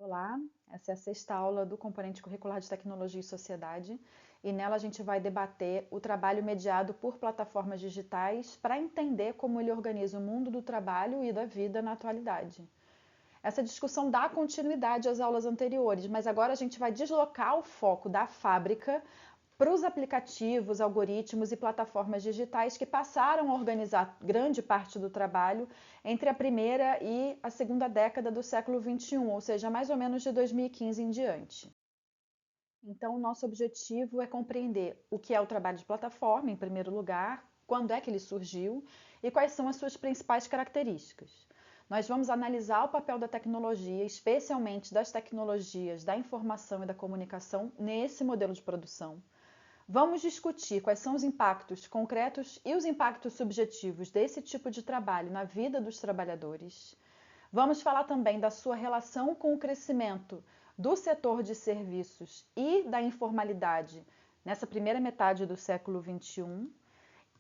Olá, essa é a sexta aula do componente curricular de Tecnologia e Sociedade e nela a gente vai debater o trabalho mediado por plataformas digitais para entender como ele organiza o mundo do trabalho e da vida na atualidade. Essa discussão dá continuidade às aulas anteriores, mas agora a gente vai deslocar o foco da fábrica para os aplicativos, algoritmos e plataformas digitais que passaram a organizar grande parte do trabalho entre a primeira e a segunda década do século XXI, ou seja, mais ou menos de 2015 em diante. Então, o nosso objetivo é compreender o que é o trabalho de plataforma, em primeiro lugar, quando é que ele surgiu e quais são as suas principais características. Nós vamos analisar o papel da tecnologia, especialmente das tecnologias da informação e da comunicação, nesse modelo de produção. Vamos discutir quais são os impactos concretos e os impactos subjetivos desse tipo de trabalho na vida dos trabalhadores. Vamos falar também da sua relação com o crescimento do setor de serviços e da informalidade nessa primeira metade do século XXI.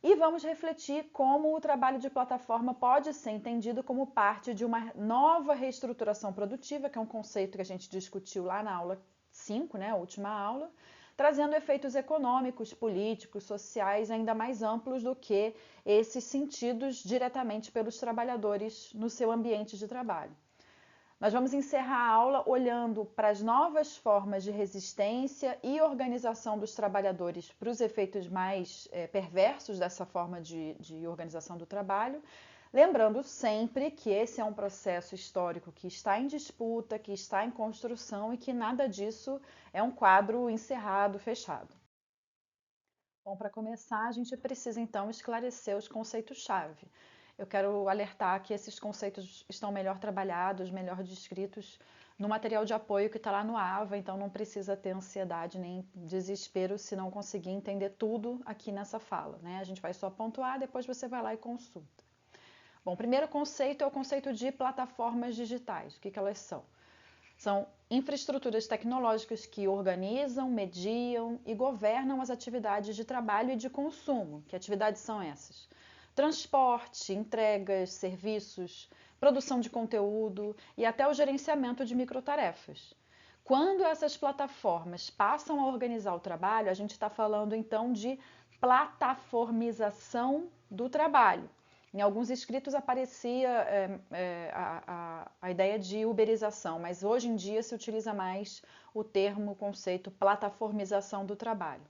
E vamos refletir como o trabalho de plataforma pode ser entendido como parte de uma nova reestruturação produtiva, que é um conceito que a gente discutiu lá na aula 5, né, a última aula, trazendo efeitos econômicos, políticos, sociais ainda mais amplos do que esses sentidos diretamente pelos trabalhadores no seu ambiente de trabalho. Nós vamos encerrar a aula olhando para as novas formas de resistência e organização dos trabalhadores para os efeitos mais perversos dessa forma de organização do trabalho, lembrando sempre que esse é um processo histórico que está em disputa, que está em construção e que nada disso é um quadro encerrado, fechado. Bom, para começar, a gente precisa então esclarecer os conceitos-chave. Eu quero alertar que esses conceitos estão melhor trabalhados, melhor descritos no material de apoio que está lá no AVA, então não precisa ter ansiedade nem desespero se não conseguir entender tudo aqui nessa fala, né? A gente vai só pontuar, depois você vai lá e consulta. Bom, o primeiro conceito é o conceito de plataformas digitais. O que elas são? São infraestruturas tecnológicas que organizam, mediam e governam as atividades de trabalho e de consumo. Que atividades são essas? Transporte, entregas, serviços, produção de conteúdo e até o gerenciamento de microtarefas. Quando essas plataformas passam a organizar o trabalho, a gente está falando então de plataformização do trabalho. Em alguns escritos aparecia a ideia de uberização, mas hoje em dia se utiliza mais o termo, o conceito plataformização do trabalho.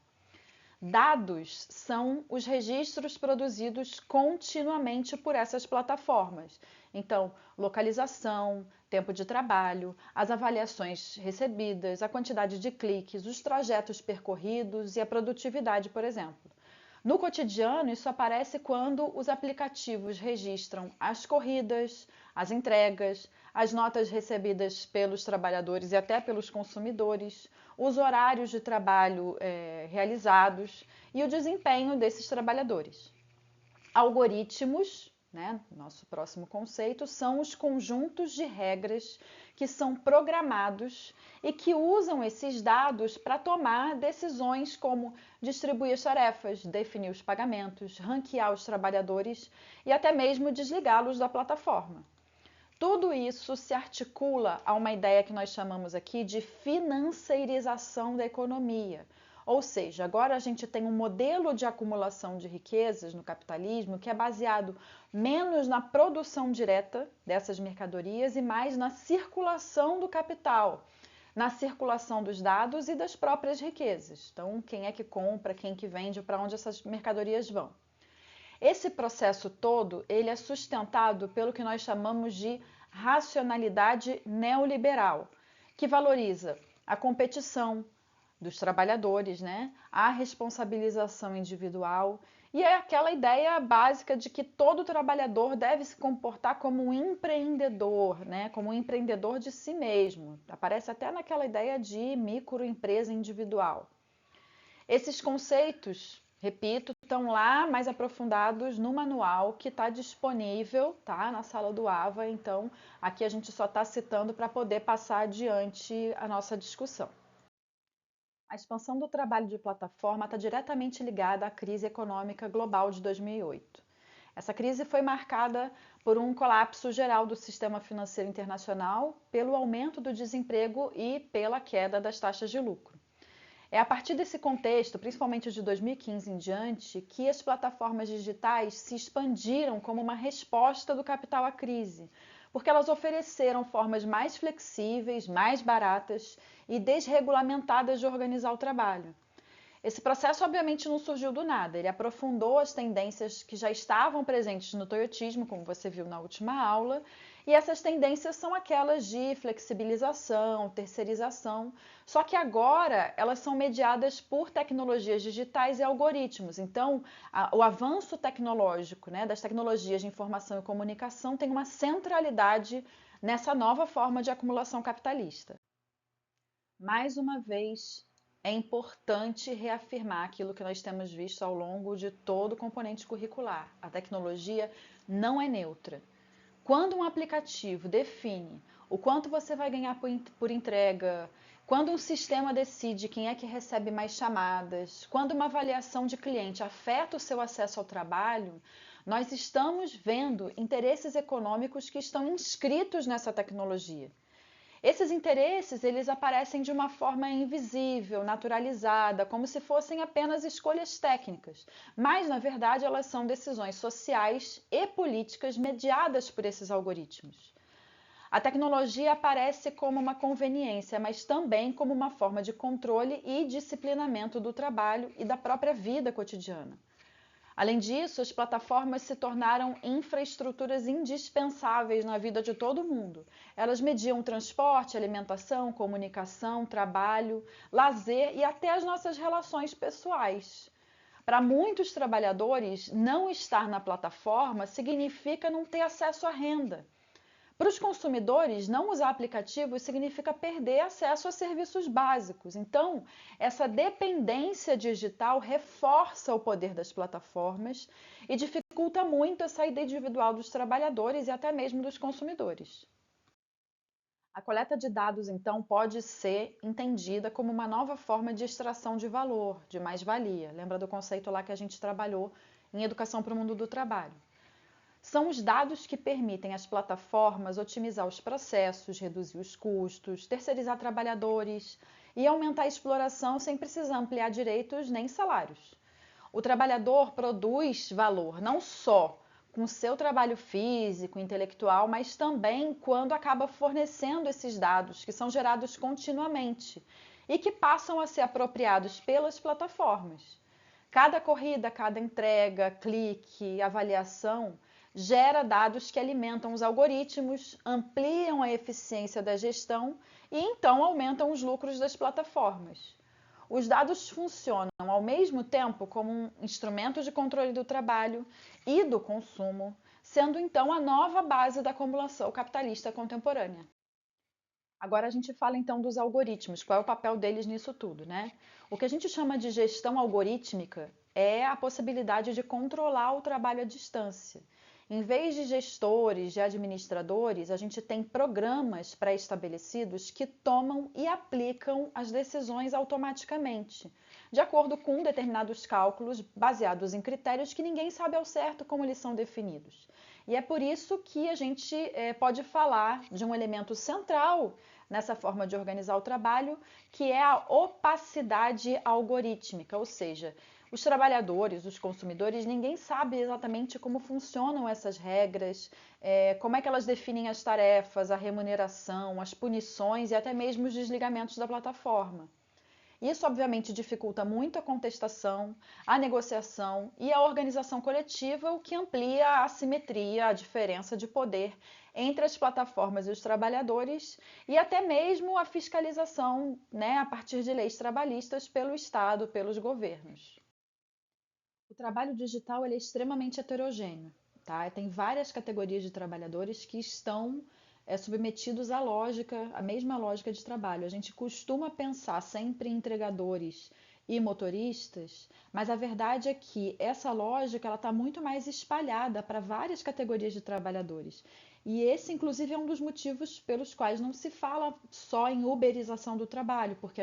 Dados são os registros produzidos continuamente por essas plataformas. Então, localização, tempo de trabalho, as avaliações recebidas, a quantidade de cliques, os trajetos percorridos e a produtividade, por exemplo. No cotidiano, isso aparece quando os aplicativos registram as corridas, as entregas, as notas recebidas pelos trabalhadores e até pelos consumidores, os horários de trabalho realizados e o desempenho desses trabalhadores. Algoritmos, né, nosso próximo conceito, são os conjuntos de regras que são programados e que usam esses dados para tomar decisões como distribuir as tarefas, definir os pagamentos, ranquear os trabalhadores e até mesmo desligá-los da plataforma. Tudo isso se articula a uma ideia que nós chamamos aqui de financeirização da economia. Ou seja, agora a gente tem um modelo de acumulação de riquezas no capitalismo que é baseado menos na produção direta dessas mercadorias e mais na circulação do capital, na circulação dos dados e das próprias riquezas. Então, quem é que compra, quem que vende, para onde essas mercadorias vão. Esse processo todo, ele é sustentado pelo que nós chamamos de racionalidade neoliberal, que valoriza a competição dos trabalhadores, né? A responsabilização individual e é aquela ideia básica de que todo trabalhador deve se comportar como um empreendedor, né? Como um empreendedor de si mesmo. Aparece até naquela ideia de microempresa individual. Esses conceitos, repito, estão lá mais aprofundados no manual que está disponível, tá, na sala do AVA. Então, aqui a gente só está citando para poder passar adiante a nossa discussão. A expansão do trabalho de plataforma está diretamente ligada à crise econômica global de 2008. Essa crise foi marcada por um colapso geral do sistema financeiro internacional, pelo aumento do desemprego e pela queda das taxas de lucro. É a partir desse contexto, principalmente de 2015 em diante, que as plataformas digitais se expandiram como uma resposta do capital à crise, porque elas ofereceram formas mais flexíveis, mais baratas e desregulamentadas de organizar o trabalho. Esse processo, obviamente, não surgiu do nada. Ele aprofundou as tendências que já estavam presentes no toyotismo, como você viu na última aula, e essas tendências são aquelas de flexibilização, terceirização, só que agora elas são mediadas por tecnologias digitais e algoritmos. Então, o avanço tecnológico, né, das tecnologias de informação e comunicação tem uma centralidade nessa nova forma de acumulação capitalista. Mais uma vez, é importante reafirmar aquilo que nós temos visto ao longo de todo o componente curricular. A tecnologia não é neutra. Quando um aplicativo define o quanto você vai ganhar por entrega, quando um sistema decide quem é que recebe mais chamadas, quando uma avaliação de cliente afeta o seu acesso ao trabalho, nós estamos vendo interesses econômicos que estão inscritos nessa tecnologia. Esses interesses, eles aparecem de uma forma invisível, naturalizada, como se fossem apenas escolhas técnicas, mas na verdade elas são decisões sociais e políticas mediadas por esses algoritmos. A tecnologia aparece como uma conveniência, mas também como uma forma de controle e disciplinamento do trabalho e da própria vida cotidiana. Além disso, as plataformas se tornaram infraestruturas indispensáveis na vida de todo mundo. Elas mediam transporte, alimentação, comunicação, trabalho, lazer e até as nossas relações pessoais. Para muitos trabalhadores, não estar na plataforma significa não ter acesso à renda. Para os consumidores, não usar aplicativos significa perder acesso a serviços básicos. Então, essa dependência digital reforça o poder das plataformas e dificulta muito a saída individual dos trabalhadores e até mesmo dos consumidores. A coleta de dados, então, pode ser entendida como uma nova forma de extração de valor, de mais-valia. Lembra do conceito lá que a gente trabalhou em Educação para o Mundo do Trabalho? São os dados que permitem às plataformas otimizar os processos, reduzir os custos, terceirizar trabalhadores e aumentar a exploração sem precisar ampliar direitos nem salários. O trabalhador produz valor não só com seu trabalho físico, intelectual, mas também quando acaba fornecendo esses dados que são gerados continuamente e que passam a ser apropriados pelas plataformas. Cada corrida, cada entrega, clique, avaliação gera dados que alimentam os algoritmos, ampliam a eficiência da gestão e então aumentam os lucros das plataformas. Os dados funcionam ao mesmo tempo como um instrumento de controle do trabalho e do consumo, sendo então a nova base da acumulação capitalista contemporânea. Agora a gente fala então dos algoritmos, qual é o papel deles nisso tudo, né? O que a gente chama de gestão algorítmica é a possibilidade de controlar o trabalho à distância. Em vez de gestores, de administradores, a gente tem programas pré-estabelecidos que tomam e aplicam as decisões automaticamente, de acordo com determinados cálculos baseados em critérios que ninguém sabe ao certo como eles são definidos. E é por isso que a gente pode falar de um elemento central nessa forma de organizar o trabalho, que é a opacidade algorítmica, ou seja, os trabalhadores, os consumidores, ninguém sabe exatamente como funcionam essas regras, como é que elas definem as tarefas, a remuneração, as punições e até mesmo os desligamentos da plataforma. Isso, obviamente, dificulta muito a contestação, a negociação e a organização coletiva, o que amplia a assimetria, a diferença de poder entre as plataformas e os trabalhadores e até mesmo a fiscalização, né, a partir de leis trabalhistas pelo Estado, pelos governos. O trabalho digital ele é extremamente heterogêneo, tá? Tem várias categorias de trabalhadores que estão submetidos à mesma lógica de trabalho. A gente costuma pensar sempre em entregadores e motoristas, mas a verdade é que essa lógica ela está muito mais espalhada para várias categorias de trabalhadores. E esse, inclusive, é um dos motivos pelos quais não se fala só em uberização do trabalho, porque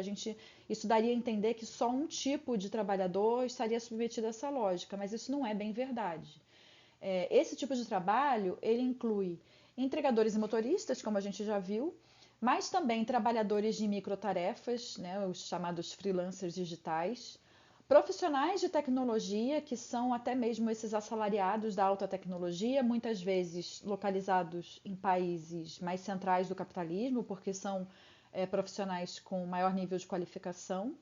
isso daria a entender que só um tipo de trabalhador estaria submetido a essa lógica, mas isso não é bem verdade. Esse tipo de trabalho, ele inclui entregadores e motoristas, como a gente já viu, mas também trabalhadores de microtarefas, né, os chamados freelancers digitais, profissionais de tecnologia, que são até mesmo esses assalariados da alta tecnologia, muitas vezes localizados em países mais centrais do capitalismo, porque são profissionais com maior nível de qualificação,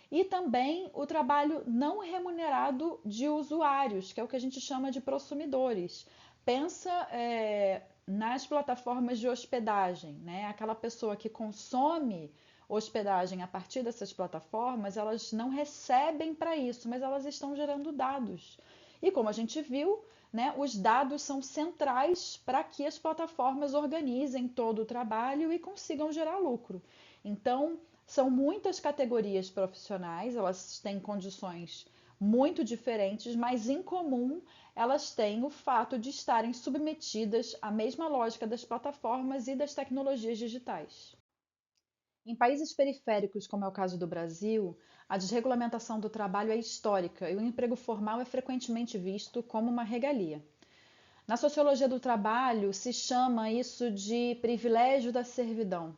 e também o trabalho não remunerado de usuários, que é o que a gente chama de prosumidores. Pensa nas plataformas de hospedagem, né? Aquela pessoa que consome hospedagem a partir dessas plataformas, elas não recebem para isso, mas elas estão gerando dados. E como a gente viu, né, os dados são centrais para que as plataformas organizem todo o trabalho e consigam gerar lucro. Então, são muitas categorias profissionais, elas têm condições muito diferentes, mas em comum elas têm o fato de estarem submetidas à mesma lógica das plataformas e das tecnologias digitais. Em países periféricos, como é o caso do Brasil, a desregulamentação do trabalho é histórica e o emprego formal é frequentemente visto como uma regalia. Na sociologia do trabalho, se chama isso de privilégio da servidão,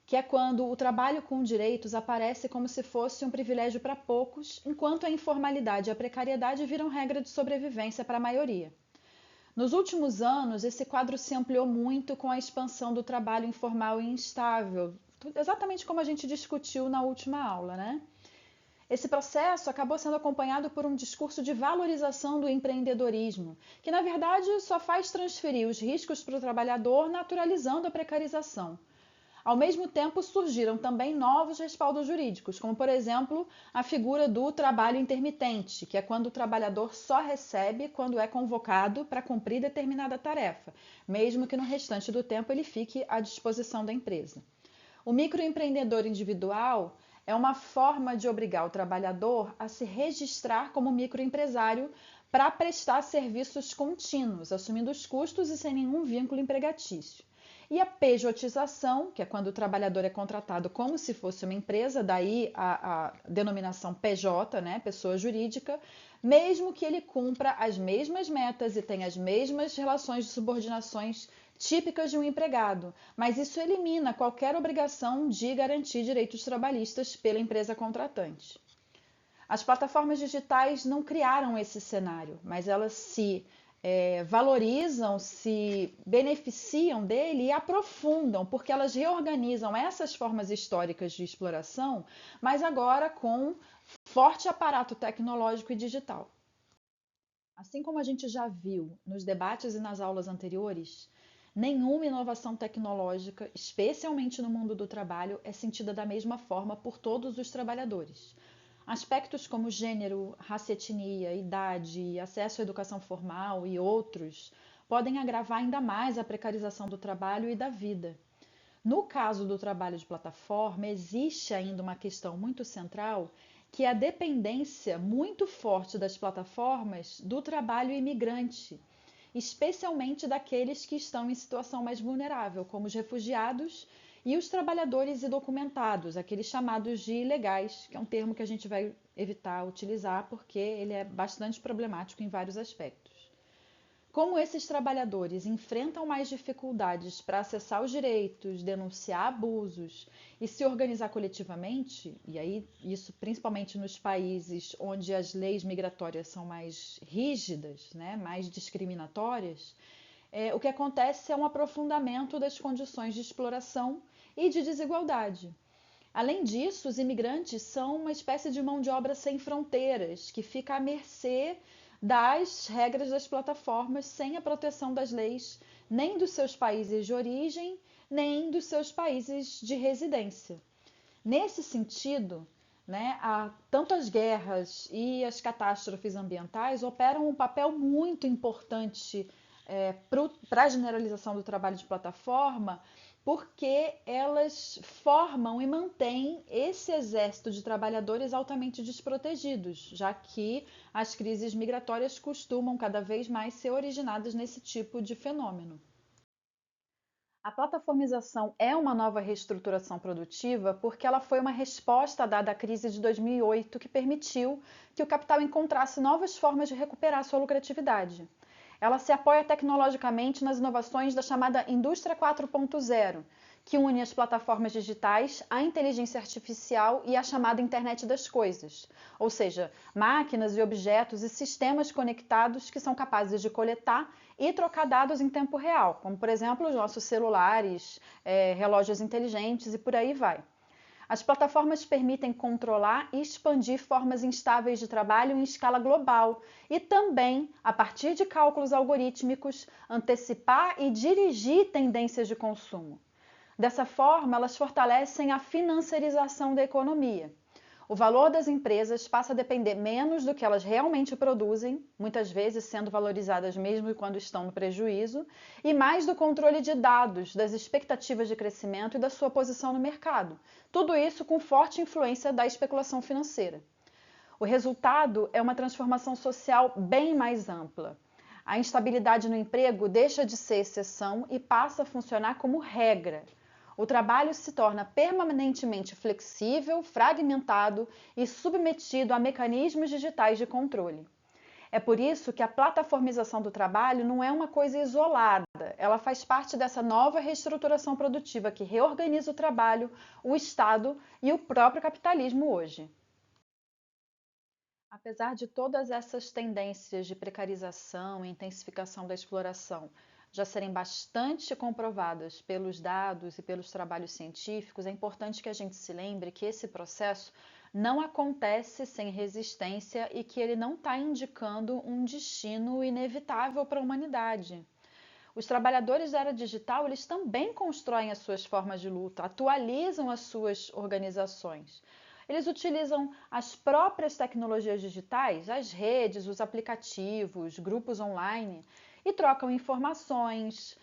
que é quando o trabalho com direitos aparece como se fosse um privilégio para poucos, enquanto a informalidade e a precariedade viram regra de sobrevivência para a maioria. Nos últimos anos, esse quadro se ampliou muito com a expansão do trabalho informal e instável, exatamente como a gente discutiu na última aula, né? Esse processo acabou sendo acompanhado por um discurso de valorização do empreendedorismo, que na verdade só faz transferir os riscos para o trabalhador, naturalizando a precarização. Ao mesmo tempo, surgiram também novos respaldos jurídicos, como, por exemplo, a figura do trabalho intermitente, que é quando o trabalhador só recebe quando é convocado para cumprir determinada tarefa, mesmo que no restante do tempo ele fique à disposição da empresa. O microempreendedor individual é uma forma de obrigar o trabalhador a se registrar como microempresário para prestar serviços contínuos, assumindo os custos e sem nenhum vínculo empregatício. E a pejotização, que é quando o trabalhador é contratado como se fosse uma empresa, daí a denominação PJ, né, pessoa jurídica, mesmo que ele cumpra as mesmas metas e tenha as mesmas relações de subordinações típicas de um empregado, mas isso elimina qualquer obrigação de garantir direitos trabalhistas pela empresa contratante. As plataformas digitais não criaram esse cenário, mas elas se valorizam, se beneficiam dele e aprofundam, porque elas reorganizam essas formas históricas de exploração, mas agora com forte aparato tecnológico e digital. Assim como a gente já viu nos debates e nas aulas anteriores, nenhuma inovação tecnológica, especialmente no mundo do trabalho, é sentida da mesma forma por todos os trabalhadores. Aspectos como gênero, raça, etnia, idade, acesso à educação formal e outros podem agravar ainda mais a precarização do trabalho e da vida. No caso do trabalho de plataforma, existe ainda uma questão muito central, que é a dependência muito forte das plataformas do trabalho imigrante, especialmente daqueles que estão em situação mais vulnerável, como os refugiados e os trabalhadores indocumentados, aqueles chamados de ilegais, que é um termo que a gente vai evitar utilizar porque ele é bastante problemático em vários aspectos. Como esses trabalhadores enfrentam mais dificuldades para acessar os direitos, denunciar abusos e se organizar coletivamente, e aí isso principalmente nos países onde as leis migratórias são mais rígidas, né, mais discriminatórias, o que acontece é um aprofundamento das condições de exploração e de desigualdade. Além disso, os imigrantes são uma espécie de mão de obra sem fronteiras, que fica à mercê das regras das plataformas, sem a proteção das leis nem dos seus países de origem, nem dos seus países de residência. Nesse sentido, né, tanto as guerras e as catástrofes ambientais operam um papel muito importante para a generalização do trabalho de plataforma, porque elas formam e mantêm esse exército de trabalhadores altamente desprotegidos, já que as crises migratórias costumam cada vez mais ser originadas nesse tipo de fenômeno. A plataformização é uma nova reestruturação produtiva porque ela foi uma resposta dada à crise de 2008 que permitiu que o capital encontrasse novas formas de recuperar sua lucratividade. Ela se apoia tecnologicamente nas inovações da chamada Indústria 4.0, que une as plataformas digitais, a inteligência artificial e a chamada Internet das Coisas, ou seja, máquinas e objetos e sistemas conectados que são capazes de coletar e trocar dados em tempo real, como por exemplo os nossos celulares, relógios inteligentes e por aí vai. As plataformas permitem controlar e expandir formas instáveis de trabalho em escala global e também, a partir de cálculos algorítmicos, antecipar e dirigir tendências de consumo. Dessa forma, elas fortalecem a financiarização da economia. O valor das empresas passa a depender menos do que elas realmente produzem, muitas vezes sendo valorizadas mesmo quando estão no prejuízo, e mais do controle de dados, das expectativas de crescimento e da sua posição no mercado. Tudo isso com forte influência da especulação financeira. O resultado é uma transformação social bem mais ampla. A instabilidade no emprego deixa de ser exceção e passa a funcionar como regra. O trabalho se torna permanentemente flexível, fragmentado e submetido a mecanismos digitais de controle. É por isso que a plataformização do trabalho não é uma coisa isolada, ela faz parte dessa nova reestruturação produtiva que reorganiza o trabalho, o Estado e o próprio capitalismo hoje. Apesar de todas essas tendências de precarização e intensificação da exploração já serem bastante comprovadas pelos dados e pelos trabalhos científicos, é importante que a gente se lembre que esse processo não acontece sem resistência e que ele não está indicando um destino inevitável para a humanidade. Os trabalhadores da era digital, eles também constroem as suas formas de luta, atualizam as suas organizações. Eles utilizam as próprias tecnologias digitais, as redes, os aplicativos, grupos online e trocam informações,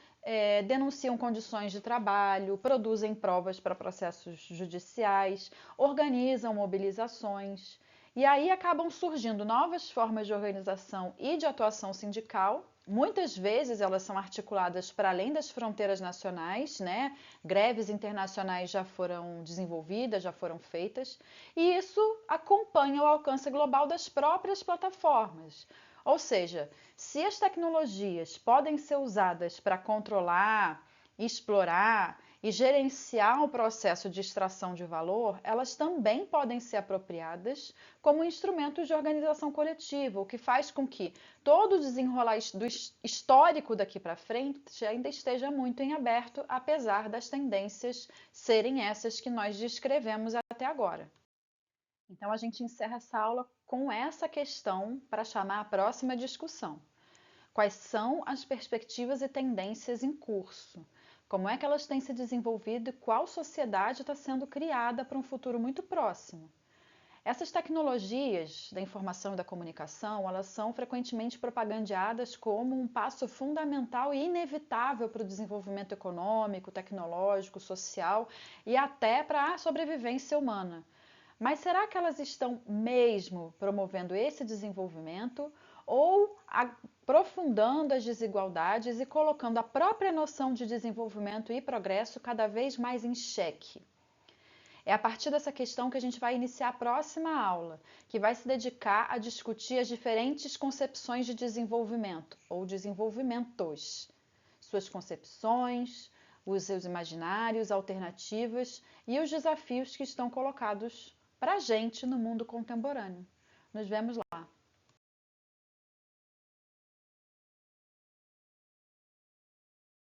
denunciam condições de trabalho, produzem provas para processos judiciais, organizam mobilizações. E aí acabam surgindo novas formas de organização e de atuação sindical. Muitas vezes elas são articuladas para além das fronteiras nacionais, né? Greves internacionais já foram desenvolvidas, já foram feitas, e isso acompanha o alcance global das próprias plataformas. Ou seja, se as tecnologias podem ser usadas para controlar, explorar e gerenciar o processo de extração de valor, elas também podem ser apropriadas como instrumentos de organização coletiva, o que faz com que todo o desenrolar do histórico daqui para frente ainda esteja muito em aberto, apesar das tendências serem essas que nós descrevemos até agora. Então, a gente encerra essa aula com essa questão para chamar a próxima discussão. Quais são as perspectivas e tendências em curso? Como é que elas têm se desenvolvido e qual sociedade está sendo criada para um futuro muito próximo? Essas tecnologias da informação e da comunicação, elas são frequentemente propagandeadas como um passo fundamental e inevitável para o desenvolvimento econômico, tecnológico, social e até para a sobrevivência humana. Mas será que elas estão mesmo promovendo esse desenvolvimento ou aprofundando as desigualdades e colocando a própria noção de desenvolvimento e progresso cada vez mais em xeque? É a partir dessa questão que a gente vai iniciar a próxima aula, que vai se dedicar a discutir as diferentes concepções de desenvolvimento, ou desenvolvimentos, suas concepções, os seus imaginários, alternativas e os desafios que estão colocados para a gente no mundo contemporâneo. Nos vemos lá!